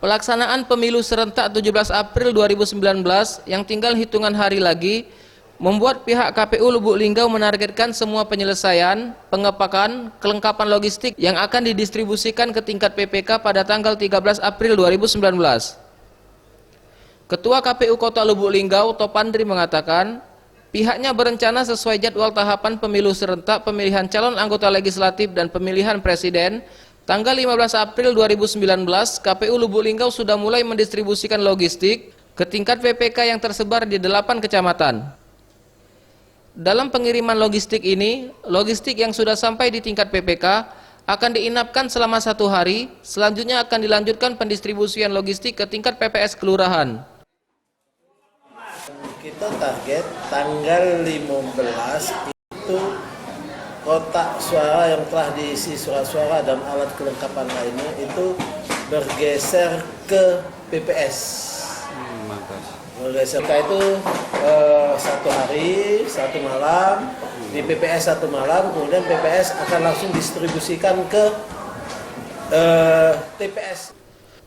Pelaksanaan pemilu serentak 17 April 2019 yang tinggal hitungan hari lagi membuat pihak KPU Lubuk Linggau menargetkan semua penyelesaian, pengepakan, kelengkapan logistik yang akan didistribusikan ke tingkat PPK pada tanggal 13 April 2019. Ketua KPU Kota Lubuk Linggau, Topandri, mengatakan pihaknya berencana sesuai jadwal tahapan pemilu serentak pemilihan calon anggota legislatif dan pemilihan presiden tanggal 15 April 2019, KPU Lubuk Linggau sudah mulai mendistribusikan logistik ke tingkat PPK yang tersebar di 8 kecamatan. Dalam pengiriman logistik ini, logistik yang sudah sampai di tingkat PPK akan diinapkan selama 1 hari, selanjutnya akan dilanjutkan pendistribusian logistik ke tingkat PPS kelurahan. Kita target tanggal 15 itu kotak suara yang telah diisi surat suara dan alat kelengkapan lainnya itu bergeser ke PPS. Bergeser itu 1 hari, 1 malam, di PPS 1 malam, kemudian PPS akan langsung distribusikan ke TPS.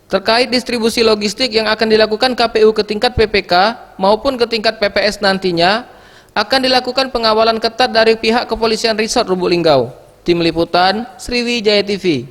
Terkait distribusi logistik yang akan dilakukan KPU ke tingkat PPK maupun ke tingkat PPS nantinya, akan dilakukan pengawalan ketat dari pihak Kepolisian Resort Lubuk Linggau. Tim Liputan, Sriwijaya TV.